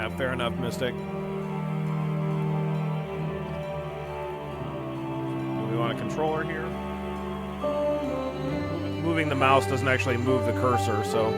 Yeah, fair enough, Mystic. Do we want a controller here? Moving the mouse doesn't actually move the cursor, so...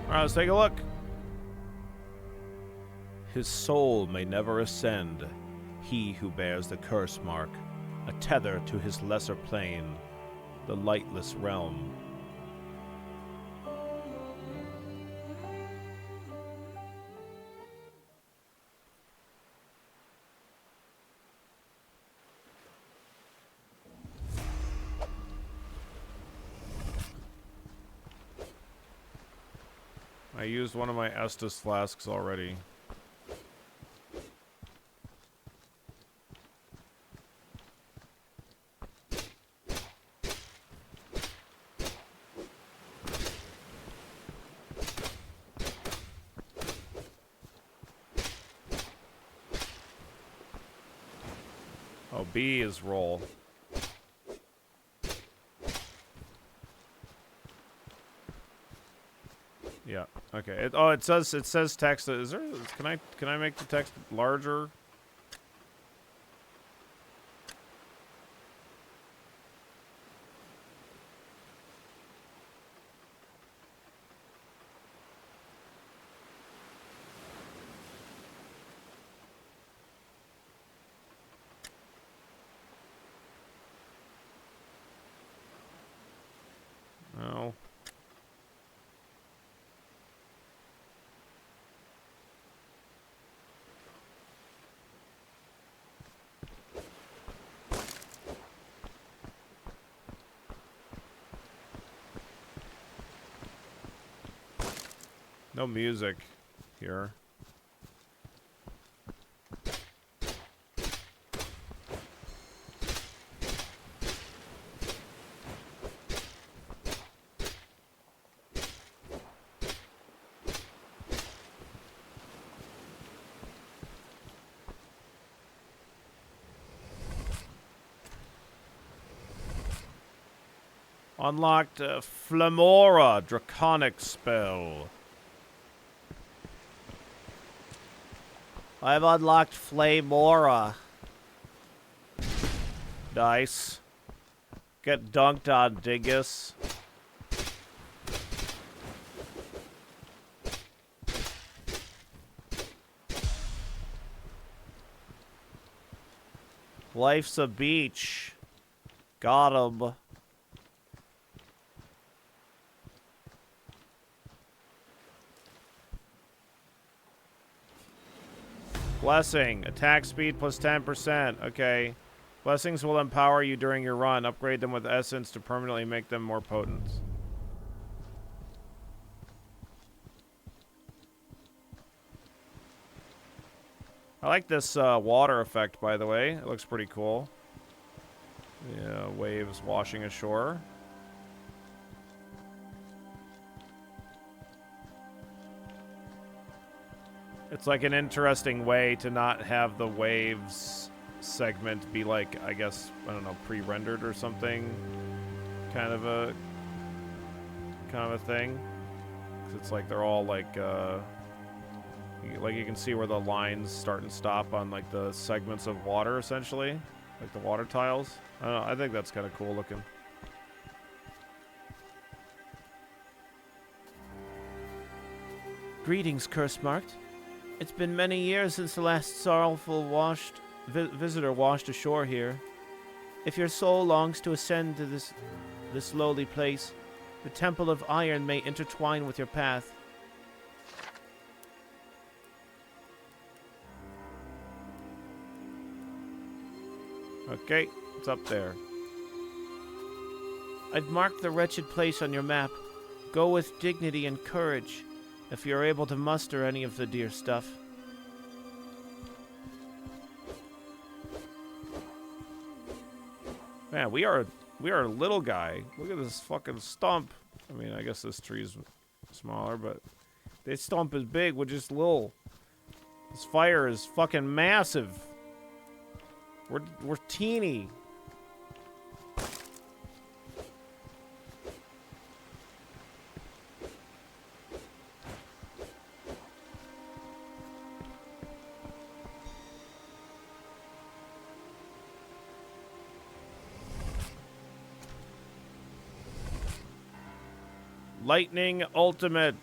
Alright, let's take a look. His soul may never ascend, he who bears the curse mark, a tether to his lesser plane, the lightless realm. I used one of my Estus flasks already. Oh, B is roll. Yeah. Okay. It says text. Is there? Can I make the text larger? No. No music here. Unlocked Flamora Draconic spell. I've unlocked Flamora. Nice. Get dunked on, dingus. Life's a beach. Got him. Blessing. Attack speed plus 10%. Okay. Blessings will empower you during your run. Upgrade them with essence to permanently make them more potent. I like this water effect, by the way. It looks pretty cool. Yeah, waves washing ashore. It's like an interesting way to not have the waves segment be like, I guess, I don't know, pre-rendered or something. Kind of a thing. 'Cause it's like they're all like you can see where the lines start and stop on like the segments of water, essentially. Like the water tiles. I don't know, I think that's kind of cool looking. Greetings, Cursemark. It's been many years since the last sorrowful visitor washed ashore here. If your soul longs to ascend to this lowly place, the Temple of Iron may intertwine with your path. Okay, it's up there. I've marked the wretched place on your map. Go with dignity and courage, if you're able to muster any of the dear stuff. Man, we are a little guy. Look at this fucking stump. I mean, I guess this tree's smaller, but this stump is big with just little. This fire is fucking massive. We're teeny. Lightning Ultimate.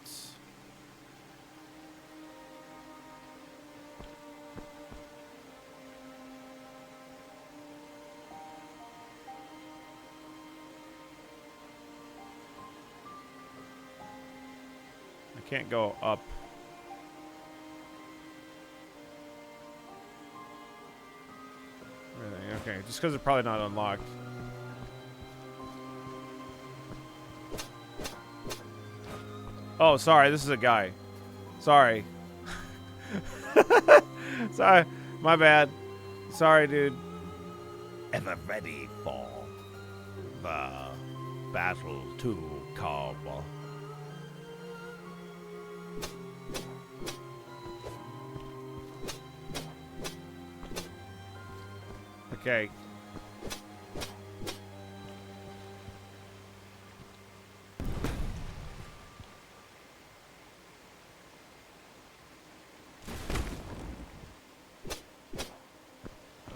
I can't go up. Okay, just because it's probably not unlocked. Oh, sorry, this is a guy. Sorry. Sorry, my bad. Sorry, dude. Ever ready for the battle to come. Okay.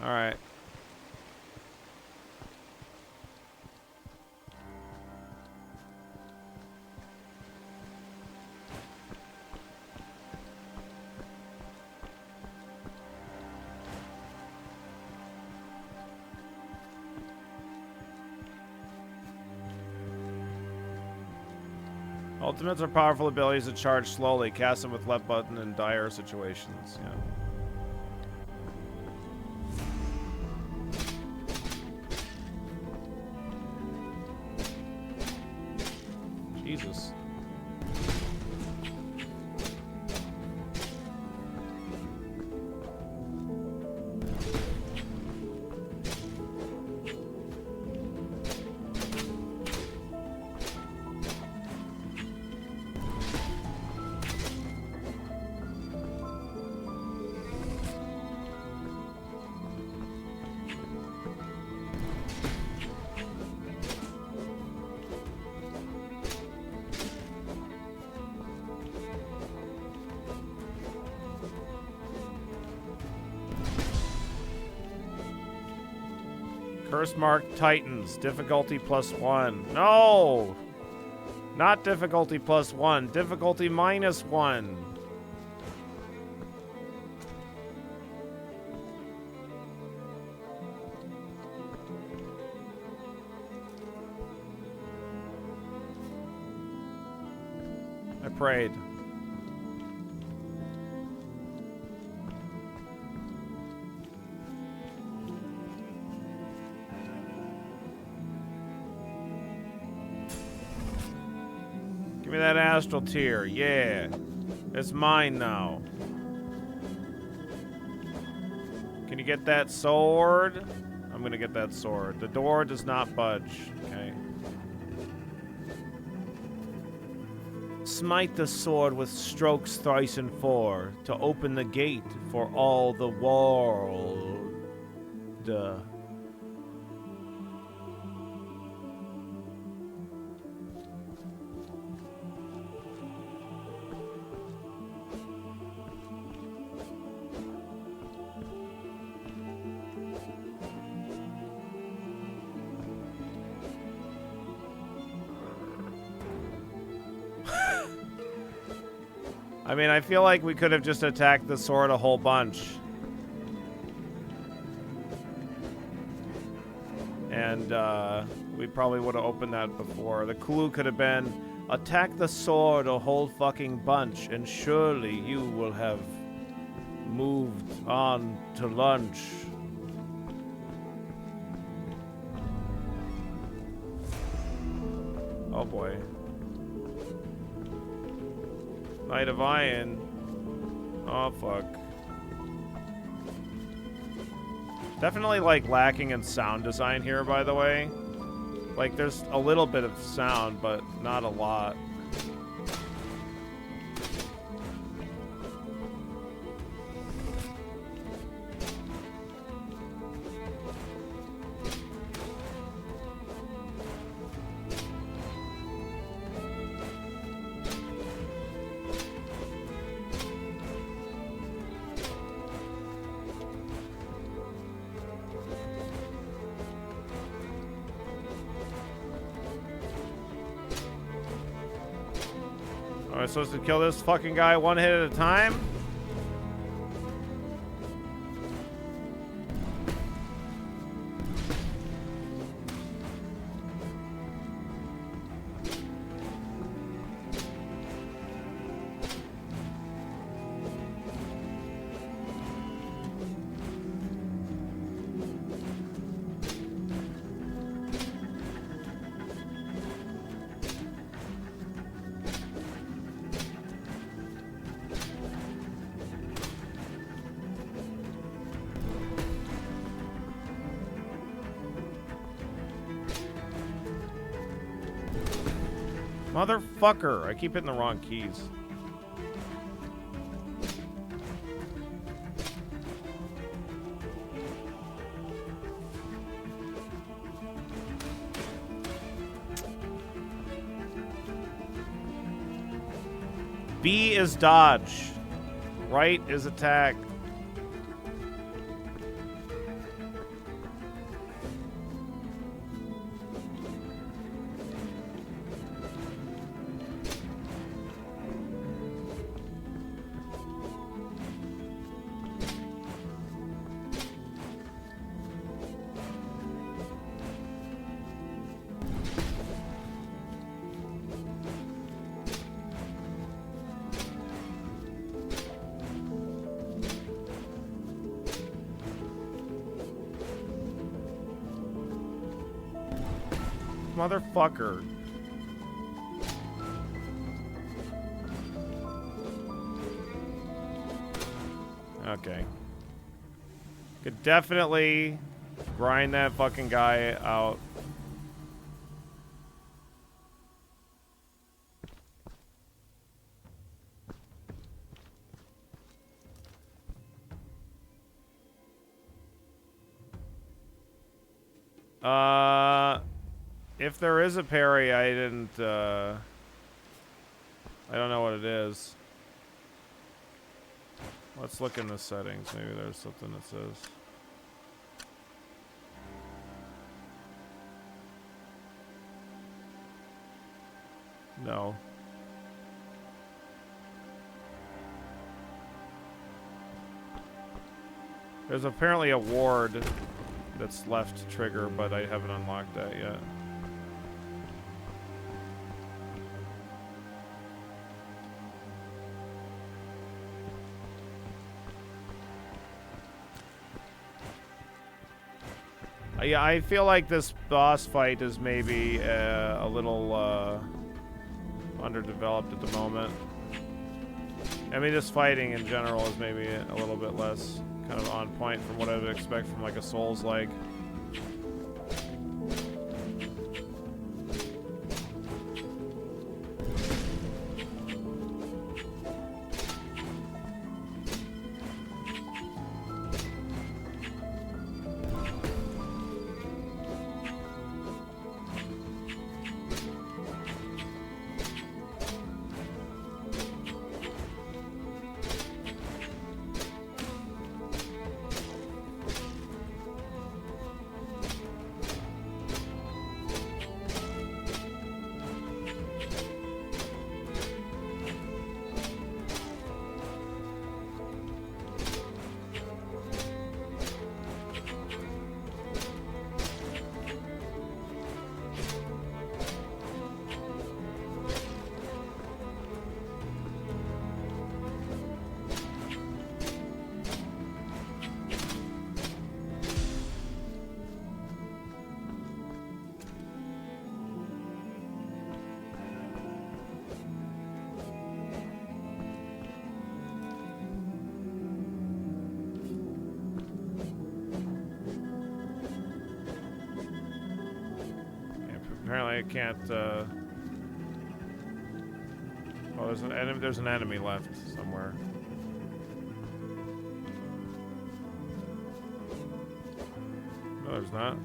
All right. Ultimates are powerful abilities that charge slowly. Cast them with left button in dire situations. Yeah. Jesus. Cursemark Titans, difficulty +1. No! Not difficulty +1, difficulty -1. I prayed. Give me that astral tear, yeah. It's mine now. Can you get that sword? I'm gonna get that sword. The door does not budge, okay. Smite the sword with strokes thrice and four to open the gate for all the world. I mean, I feel like we could have just attacked the sword a whole bunch. And, we probably would have opened that before. The clue could have been, attack the sword a whole fucking bunch, and surely you will have moved on to lunch. Oh boy. Knight of Iron. Oh, fuck. Definitely, like, lacking in sound design here, by the way. Like, there's a little bit of sound, but not a lot. Am I supposed to kill this fucking guy one hit at a time? Motherfucker! I keep hitting the wrong keys. B is dodge. Right is attack. Motherfucker. Okay. Could definitely grind that fucking guy out. If there is a parry, I didn't, I don't know what it is. Let's look in the settings. Maybe there's something that says. No. There's apparently a ward that's left trigger, but I haven't unlocked that yet. Yeah, I feel like this boss fight is maybe a little underdeveloped at the moment. I mean, just fighting in general is maybe a little bit less kind of on point from what I would expect from like a Souls-like. apparently I can't, oh, there's an enemy left somewhere. No, there's not.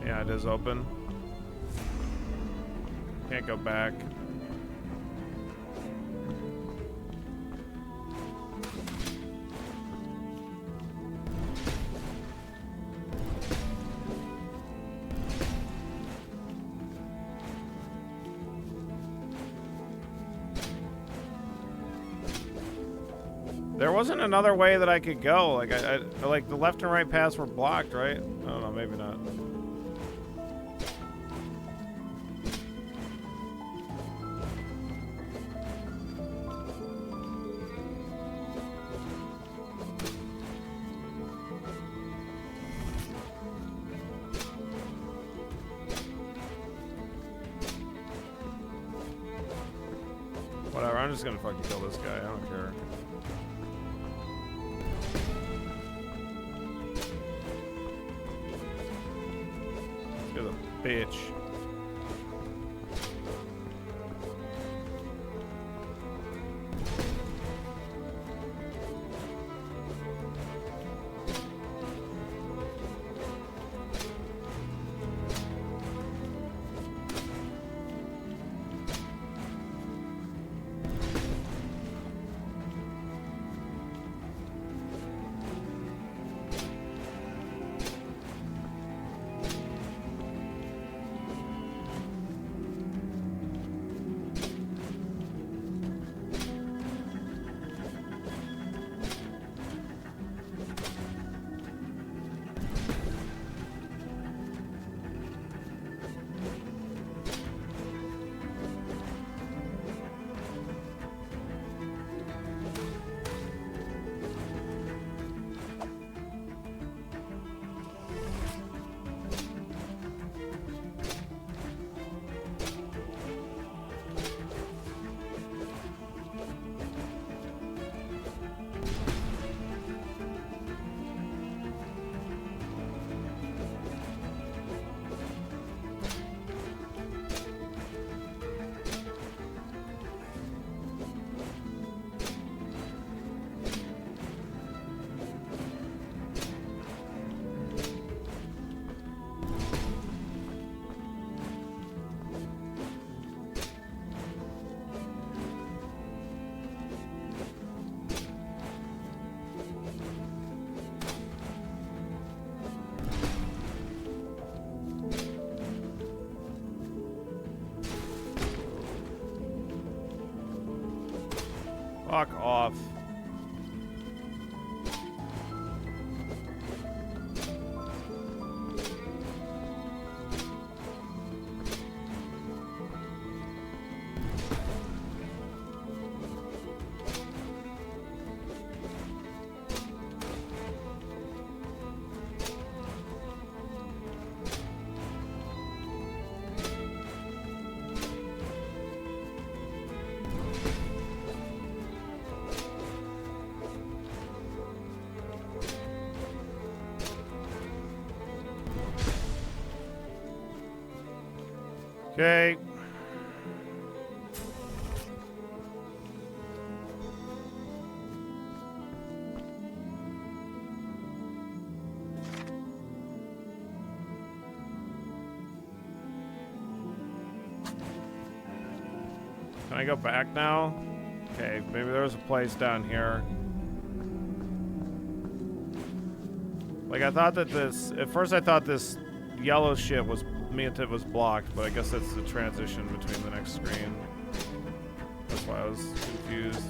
Yeah, it is open. Can't go back. There wasn't another way that I could go. Like I like the left and right paths were blocked, right? I don't know, maybe not. Whatever, I'm just gonna fucking kill this guy. I don't care. Bitch. Fuck off. Okay. Can I go back now? Okay, maybe there was a place down here. Like I thought that this, at first I thought this yellow shit was was blocked, but I guess that's the transition between the next screen. That's why I was confused.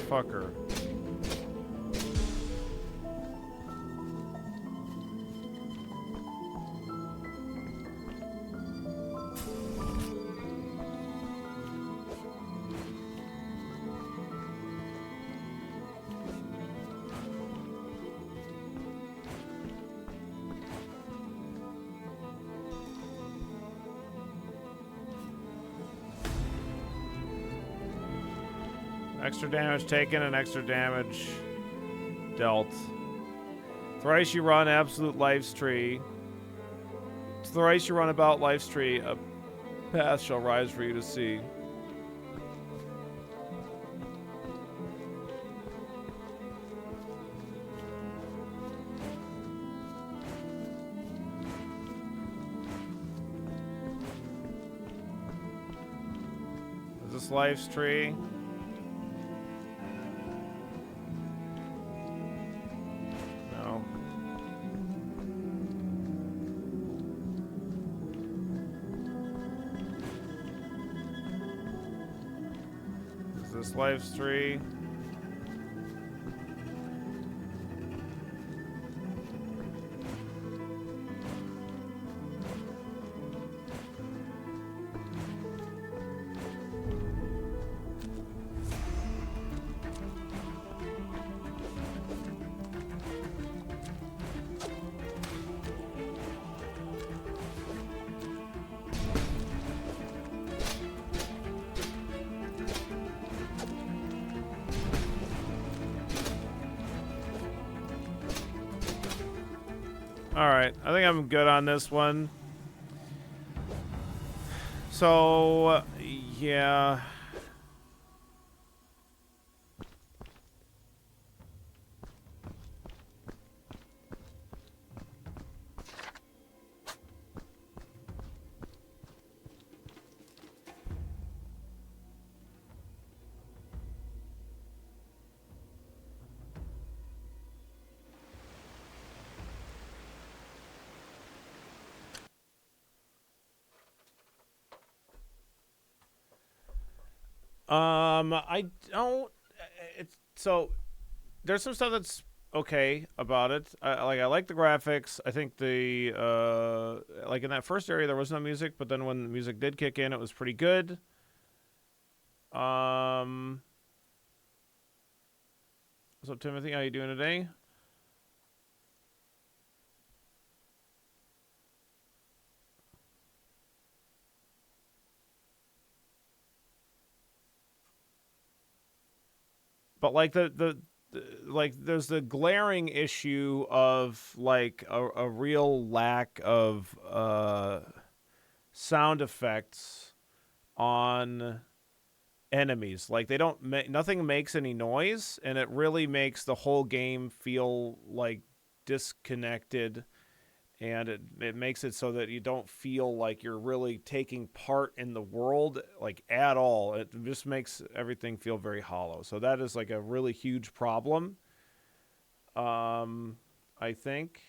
motherfucker. Extra damage taken and extra damage dealt. Thrice you run absolute life's tree. Thrice you run about life's tree, a path shall rise for you to see. Is this life's tree? No. Is this life's tree? Alright, I think I'm good on this one. So, yeah. I don't. It's so. There's some stuff that's okay about it. I like the graphics. I think the like in that first area there was no music, but then when the music did kick in, it was pretty good. What's up, Timothy? How you doing today? But like like there's the glaring issue of like a real lack of sound effects on enemies. Like they don't nothing makes any noise, and it really makes the whole game feel like disconnected, and it makes it so that you don't feel like you're really taking part in the world like at all. It just makes everything feel very hollow. So that is like a really huge problem. I think.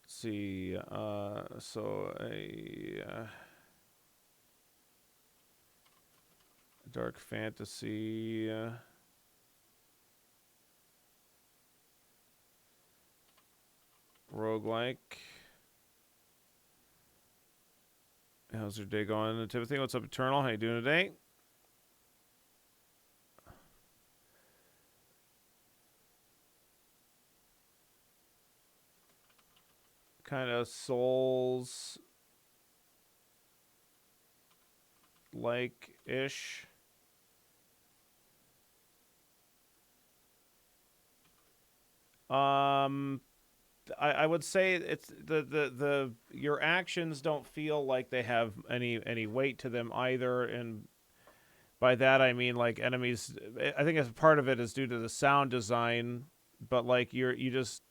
Let's see. So a dark fantasy. Roguelike. How's your day going, Timothy? What's up, Eternal? How you doing today? Kind of Souls like ish. I would say it's the your actions don't feel like they have any weight to them either, and by that I mean like enemies. I think as part of it is due to the sound design, but like you just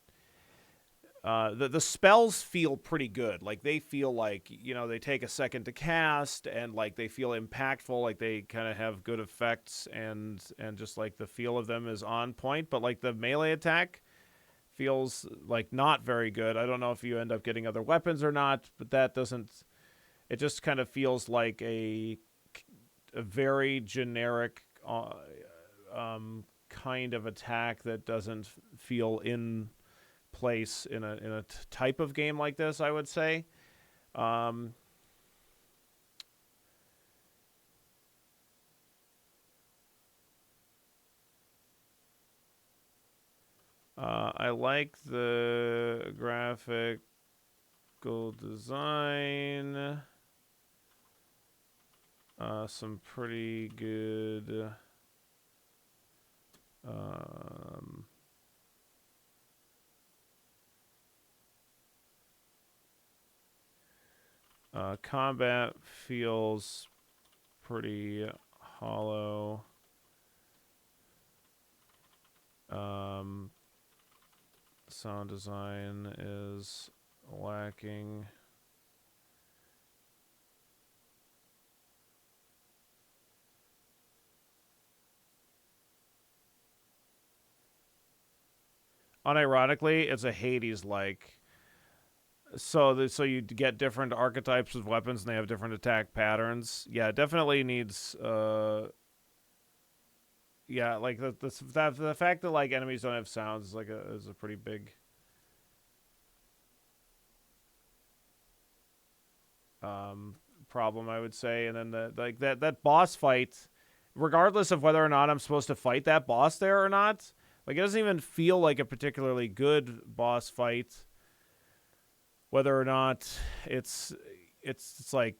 the spells feel pretty good. Like they feel like, you know, they take a second to cast, and like they feel impactful. Like they kind of have good effects, and just like the feel of them is on point. But like the melee attack feels like not very good. I don't know if you end up getting other weapons or not, but that doesn't. It just kind of feels like a very generic kind of attack that doesn't feel in place in a type of game like this, I would say. Um, I like the graphical design. Some pretty good um, combat feels pretty hollow. Sound design is lacking. Unironically, it's a Hades like. So you get different archetypes of weapons and they have different attack patterns. Yeah, it definitely needs yeah, like the fact that like enemies don't have sounds is like is a pretty big um problem, I would say. And then that boss fight, regardless of whether or not I'm supposed to fight that boss there or not, like it doesn't even feel like a particularly good boss fight. Whether or not it's like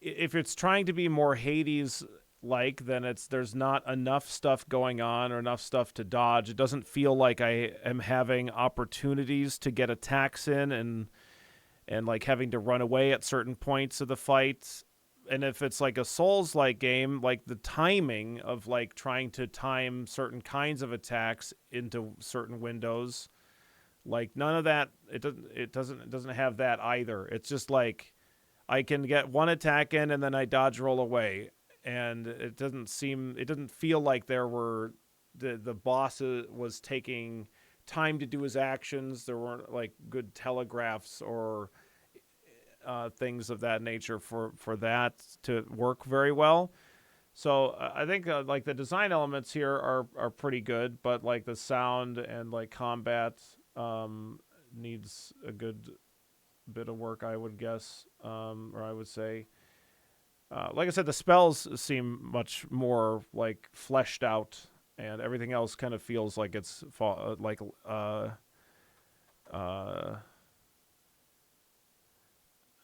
if it's trying to be more Hades like, then there's not enough stuff going on or enough stuff to dodge. It doesn't feel like I am having opportunities to get attacks in and like having to run away at certain points of the fight. And if it's like a Souls like game, like the timing of like trying to time certain kinds of attacks into certain windows, like none of that, it doesn't have that either. It's just like I can get one attack in and then I dodge roll away, and it doesn't feel like the boss was taking time to do his actions. There weren't like good telegraphs or things of that nature for that to work very well. So I think like the design elements here are pretty good, but like the sound and like combat needs a good bit of work, I would guess, or I would say. Like I said, the spells seem much more like fleshed out, and everything else kind of feels like it's uh,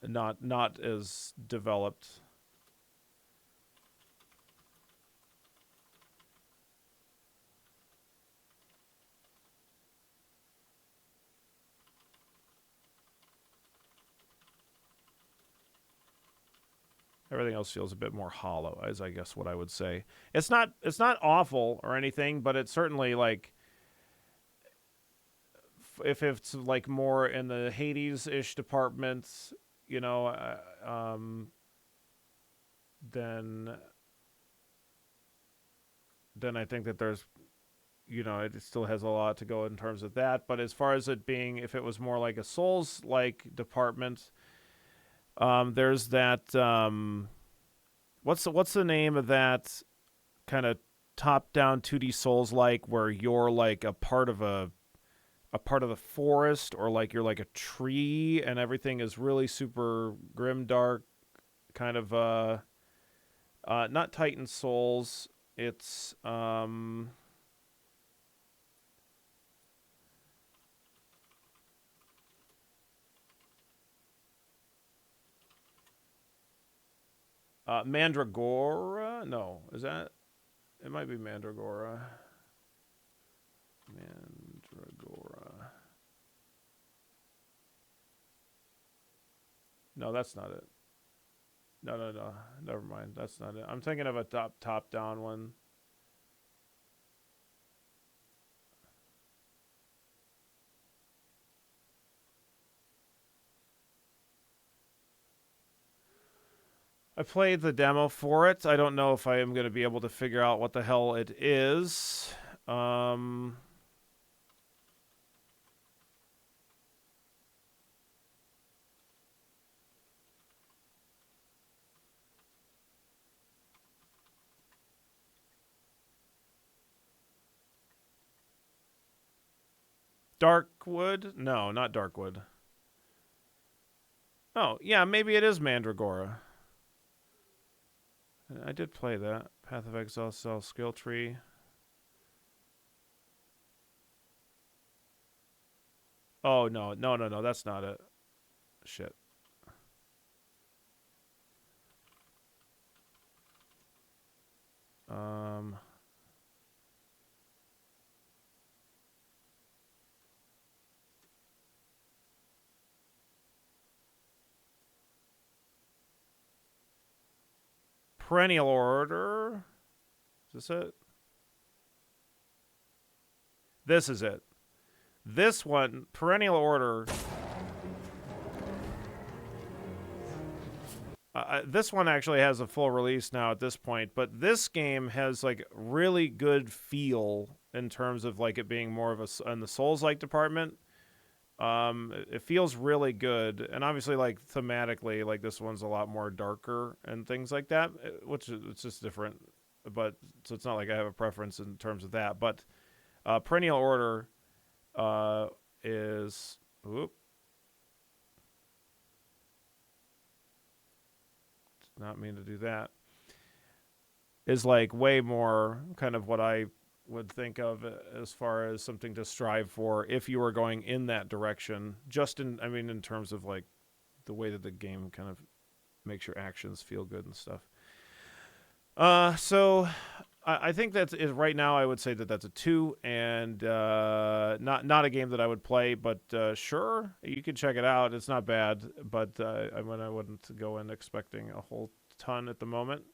not as developed. Everything else feels a bit more hollow, as I guess what I would say. It's not awful or anything, but it's certainly like if it's like more in the Hades-ish department, you know, then I think that there's, it still has a lot to go in terms of that. But as far as it being, if it was more like a Souls like department, there's that what's the name of that kind of top down 2D Souls like where you're like a part of the forest, or like you're like a tree and everything is really super grim dark, kind of not Titan Souls, it's Mandragora? No, is that? It might be Mandragora. Mandragora. No, that's not it. No, no, no. Never mind. That's not it. I'm thinking of a top down one. I played the demo for it. I don't know if I am going to be able to figure out what the hell it is. Um, Darkwood? No, not Darkwood. Oh, yeah, maybe it is Mandragora. I did play that. Path of Exile, Cell, Skill Tree. Oh, no, that's not it. Shit. Um, Perennial Order. Is this it? This is it. This one, Perennial Order. This one actually has a full release now at this point, but this game has like really good feel in terms of like it being more of a in the Souls-like department. It feels really good, and obviously like thematically, like this one's a lot more darker and things like that, which is it's just different. But so it's not like I have a preference in terms of that. But Perennial Order is. Oop, not mean to do that. Is like way more kind of what I would think of as far as something to strive for if you were going in that direction. Just in, I mean, in terms of like the way that the game kind of makes your actions feel good and stuff. So I think that's it. Right now, I would say that that's a 2, and not a game that I would play, but sure, you can check it out. It's not bad, but I wouldn't go in expecting a whole ton at the moment.